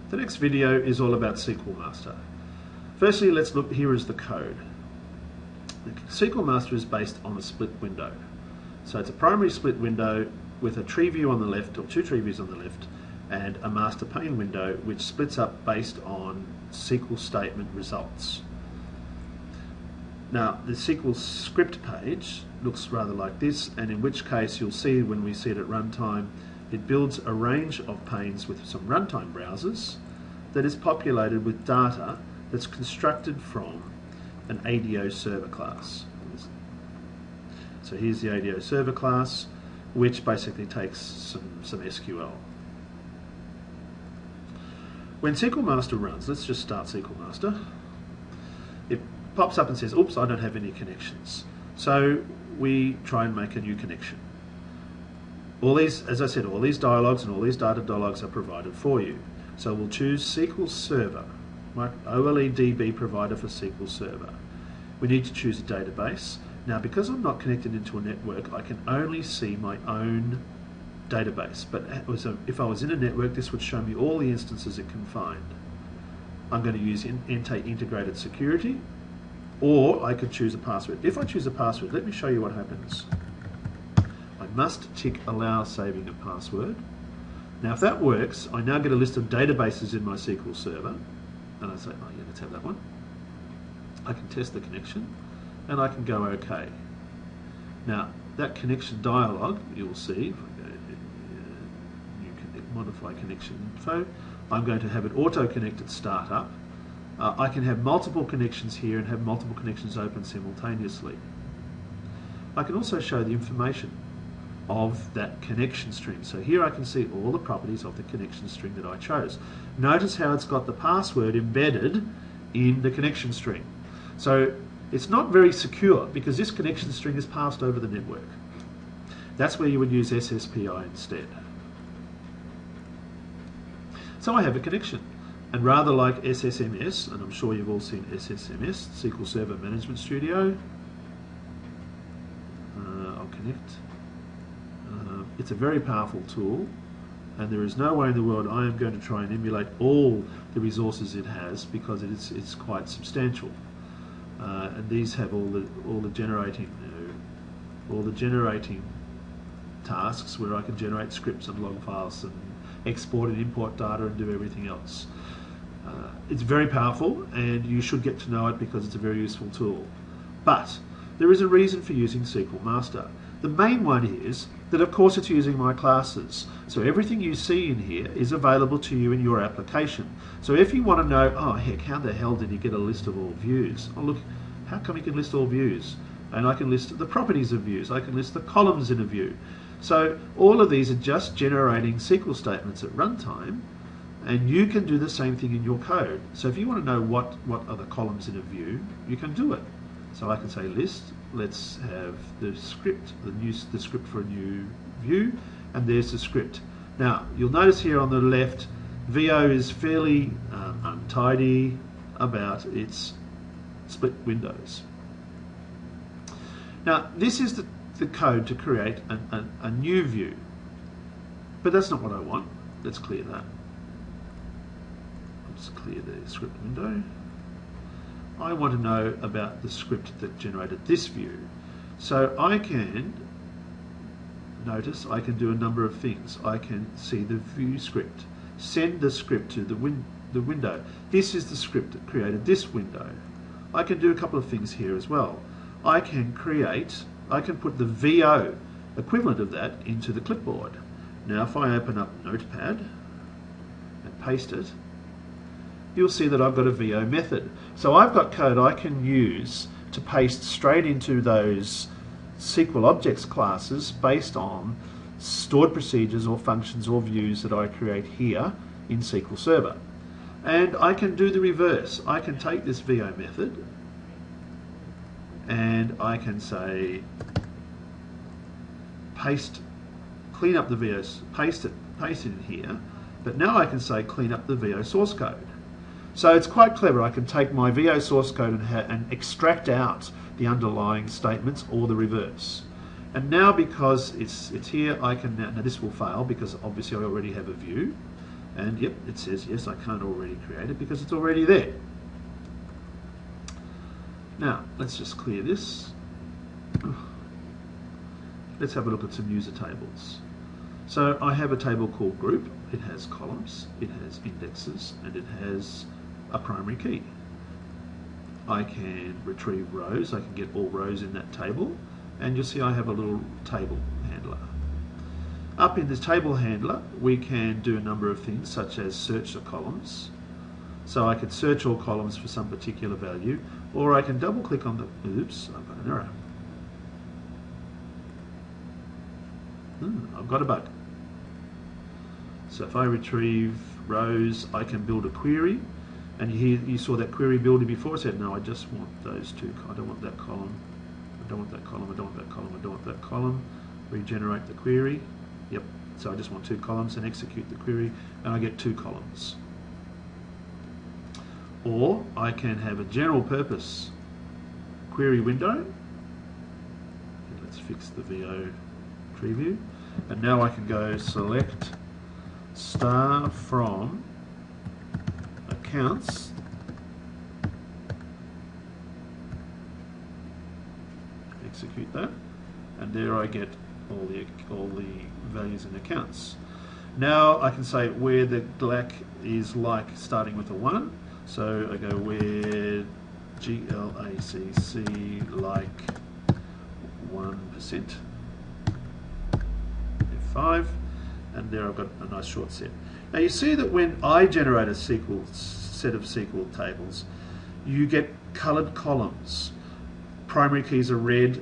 The next video is all about SQL Master. Firstly, let's look, here is the code. The SQL Master is based on a split window. So it's a primary split window with a tree view on the left, or two tree views on the left, and a master pane window which splits up based on SQL statement results. Now, the SQL script page looks rather like this, and in which case you'll see when we see it at runtime, it builds a range of panes with some runtime browsers that is populated with data that's constructed from an ADO server class. So here's the ADO server class, which basically takes some SQL. When SQL Master runs, let's just start SQL Master, it pops up and says, oops, I don't have any connections. So we try and make a new connection. All these, as I said, all these dialogues and all these data dialogues are provided for you. So we'll choose SQL Server, my OLEDB provider for SQL Server. We need to choose a database. Now, because I'm not connected into a network, I can only see my own database. But if I was in a network, this would show me all the instances it can find. I'm going to use integrated security, or I could choose a password. If I choose a password, let me show you what happens. I must tick allow saving a password. Now, if that works, I now get a list of databases in my SQL Server, and I say, oh yeah, let's have that one. I can test the connection, and I can go OK. Now, that connection dialog, you'll see, if I go modify connection info, I'm going to have it auto-connect at startup. I can have multiple connections here and have multiple connections open simultaneously. I can also show the information of that connection string. So here I can see all the properties of the connection string that I chose. Notice how it's got the password embedded in the connection string. So it's not very secure because this connection string is passed over the network. That's where you would use SSPI instead. So I have a connection. And rather like SSMS, and I'm sure you've all seen SSMS, SQL Server Management Studio, I'll connect. It's a very powerful tool, and there is no way in the world I am going to try and emulate all the resources it has because it's quite substantial. And these have all the generating tasks where I can generate scripts and log files and export and import data and do everything else. It's very powerful, and you should get to know it because it's a very useful tool. But there is a reason for using SQL Master. The main one is that, of course, it's using my classes. So everything you see in here is available to you in your application. So if you want to know, oh heck, how the hell did he get a list of all views? Oh look, how come he can list all views? And I can list the properties of views. I can list the columns in a view. So all of these are just generating SQL statements at runtime, and you can do the same thing in your code. So if you want to know what are the columns in a view, you can do it. So I can say list, let's have the script, the script for a new view, and there's the script. Now, you'll notice here on the left, VO is fairly untidy about its split windows. Now, this is the code to create a new view, but that's not what I want. Let's clear that. Let's clear the script window. I want to know about the script that generated this view. So I can, notice I can do a number of things. I can see the view script, send the script to the window. This is the script that created this window. I can do a couple of things here as well. I can put the VO equivalent of that into the clipboard. Now if I open up Notepad and paste it, you'll see that I've got a VO method. So I've got code I can use to paste straight into those SQL objects classes based on stored procedures or functions or views that I create here in SQL Server. And I can do the reverse. I can take this VO method and I can say clean up the VOs, paste it in here, but now I can say clean up the VO source code. So it's quite clever. I can take my VO source code and extract out the underlying statements or the reverse. And now because it's here, I can now this will fail because obviously I already have a view, And yep, it says yes, I can't already create it because it's already there. Now, let's just clear this. Let's have a look at some user tables. So I have a table called group. It has columns, it has indexes, and it has a primary key. I can retrieve rows. I can get all rows in that table, and you'll see I have a little table handler. Up in this table handler, we can do a number of things, such as search the columns. So I could search all columns for some particular value, or I can double click on the, oops, I've got an error. I've got a bug. So if I retrieve rows, I can build a query. And you saw that query builder before. I said, no, I just want those two. I don't want that column. I don't want that column. I don't want that column. I don't want that column. Regenerate the query. Yep. So I just want 2 columns and execute the query, and I get 2 columns. Or I can have a general purpose query window. And let's fix the VO preview. And now I can go select star from accounts, execute that, and there I get all the values in accounts. Now I can say where the GLAC is like starting with a 1, so I go where GLACC like 1%, F5, and there I've got a nice short set. Now you see that when I generate a set of SQL tables, you get coloured columns. Primary keys are red,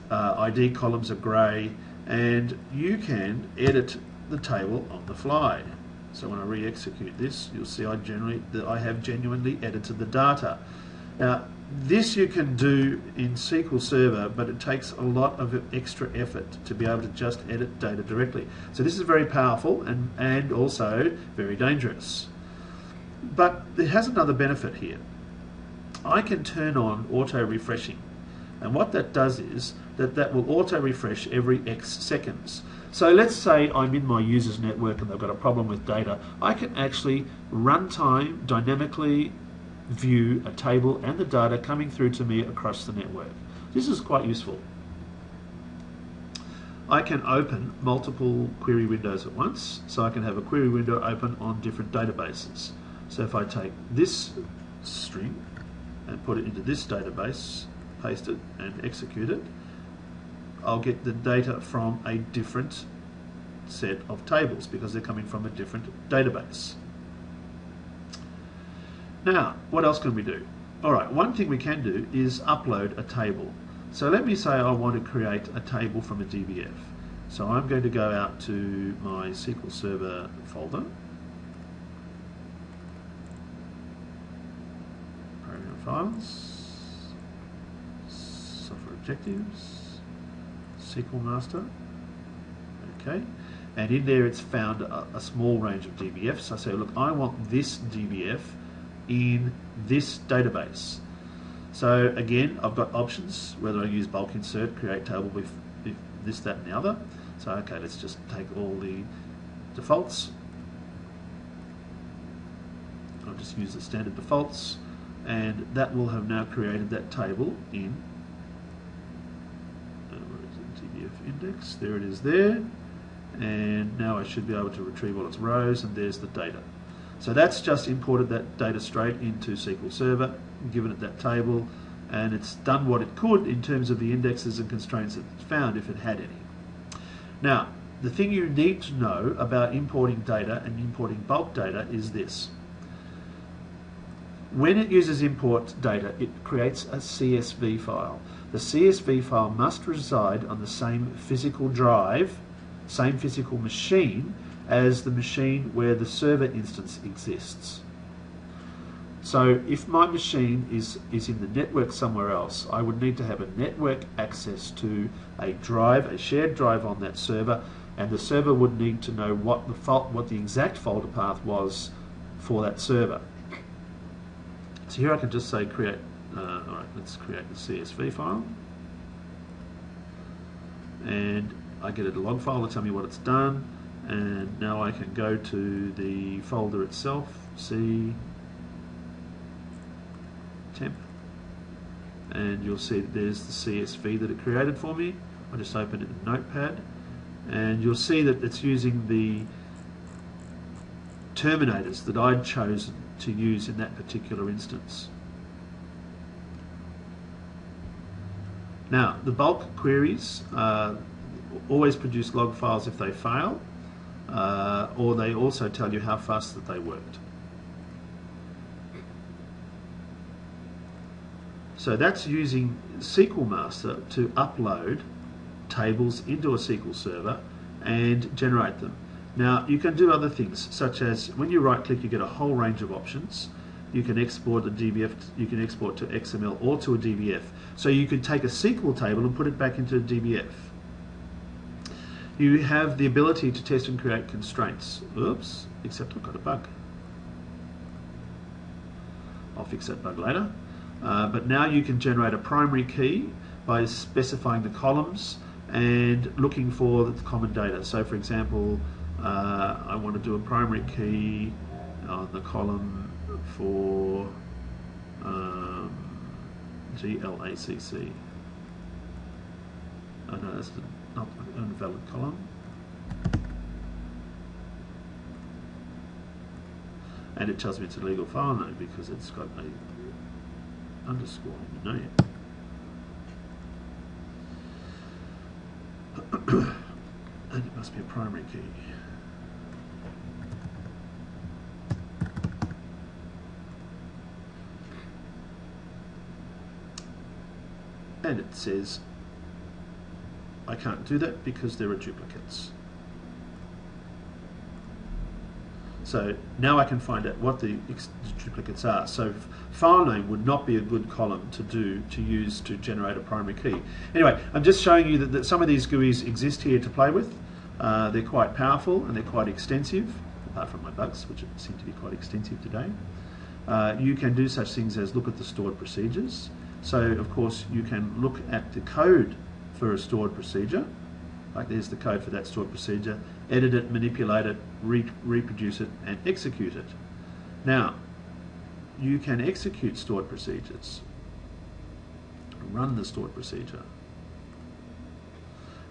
ID columns are grey, and you can edit the table on the fly. So when I re-execute this, you'll see I have genuinely edited the data. Now this you can do in SQL Server, but it takes a lot of extra effort to be able to just edit data directly. So this is very powerful and also very dangerous. But it has another benefit here. I can turn on auto refreshing, and what that does is that will auto refresh every X seconds. So let's say I'm in my users network and they've got a problem with data. I can actually runtime dynamically view a table and the data coming through to me across the network. This is quite useful. I can open multiple query windows at once, so I can have a query window open on different databases. So if I take this string and put it into this database, paste it and execute it, I'll get the data from a different set of tables because they're coming from a different database. Now, what else can we do? Alright, one thing we can do is upload a table. So let me say I want to create a table from a DBF. So I'm going to go out to my SQL Server folder, Program Files, Software Objectives, SQL Master, okay, and in there it's found a small range of DBFs. I say, look, I want this DBF in this database. So again, I've got options, whether I use bulk insert, create table with this, that and the other. So okay, let's just take all the defaults. I'll just use the standard defaults, and that will have now created that table in where is it? DBF index, there it is there, and now I should be able to retrieve all its rows, and there's the data. So that's just imported that data straight into SQL Server, given it that table, and it's done what it could in terms of the indexes and constraints it found, if it had any. Now, the thing you need to know about importing data and importing bulk data is this. When it uses import data, it creates a CSV file. The CSV file must reside on the same physical drive, same physical machine, as the machine where the server instance exists. So if my machine is in the network somewhere else, I would need to have a network access to a drive, a shared drive on that server, and the server would need to know what the exact folder path was for that server. So here I can just say create, alright, let's create the CSV file, and I get a log file to tell me what it's done, And now I can go to the folder itself, C temp, and you'll see that there's the CSV that it created for me. I'll just open it in Notepad, and you'll see that it's using the terminators that I'd chosen to use in that particular instance. Now, the bulk queries always produce log files if they fail, or they also tell you how fast that they worked. So that's using SQL Master to upload tables into a SQL server and generate them. Now, you can do other things, such as when you right click, you get a whole range of options. You can export a DBF, you can export to XML or to a DBF. So you could take a SQL table and put it back into a DBF. You have the ability to test and create constraints. Oops, except I've got a bug. I'll fix that bug later. But now you can generate a primary key by specifying the columns and looking for the common data. So for example, I want to do a primary key on the column for GLACC. Oh no, that's not an invalid column. And it tells me it's a legal file name because it's got a underscore in the name. And it must be a primary key. And it says I can't do that because there are duplicates. So now I can find out what the duplicates are. So file name would not be a good column to use to generate a primary key. Anyway, I'm just showing you that some of these GUIs exist here to play with. They're quite powerful and they're quite extensive, apart from my bugs, which seem to be quite extensive today. You can do such things as look at the stored procedures. So of course you can look at the code for a stored procedure. Like there's the code for that stored procedure, edit it, manipulate it, reproduce it, and execute it. Now, you can execute stored procedures, run the stored procedure.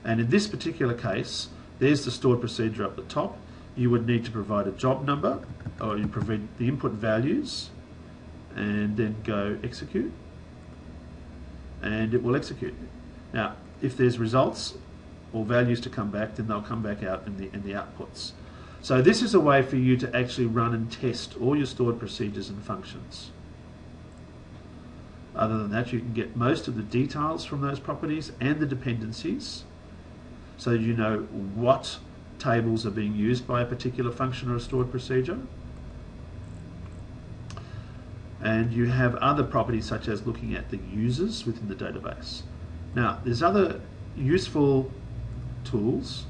And in this particular case, there's the stored procedure up the top. You would need to provide a job number, or you provide the input values, and then go execute, and it will execute. Now, if there's results or values to come back, then they'll come back out in the outputs. So this is a way for you to actually run and test all your stored procedures and functions. Other than that, you can get most of the details from those properties and the dependencies, so you know what tables are being used by a particular function or a stored procedure. And you have other properties such as looking at the users within the database. Now, there's other useful tools.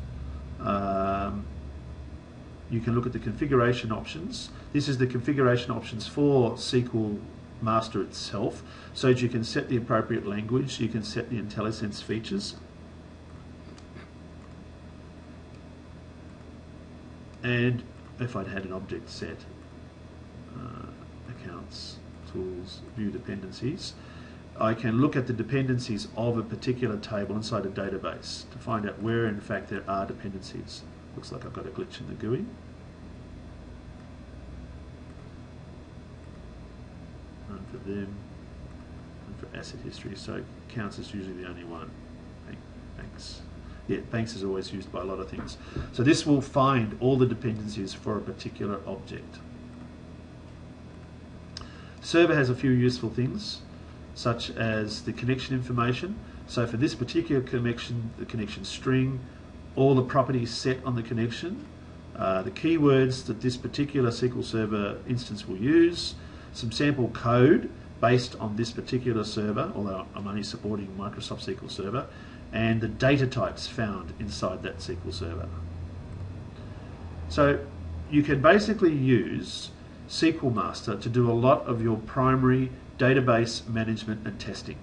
You can look at the configuration options. This is the configuration options for SQL Master itself, so that you can set the appropriate language, you can set the IntelliSense features. And if I'd had an object set, accounts, tools, view dependencies, I can look at the dependencies of a particular table inside a database to find out where in fact there are dependencies. Looks like I've got a glitch in the GUI. One for them, and for asset history, so accounts is usually the only one. Banks. Yeah, banks is always used by a lot of things. So this will find all the dependencies for a particular object. Server has a few useful things, such as the connection information. So for this particular connection, the connection string, all the properties set on the connection, the keywords that this particular SQL Server instance will use, some sample code based on this particular server, although I'm only supporting Microsoft SQL Server, and the data types found inside that SQL Server. So you can basically use SQL Master to do a lot of your primary database management and testing.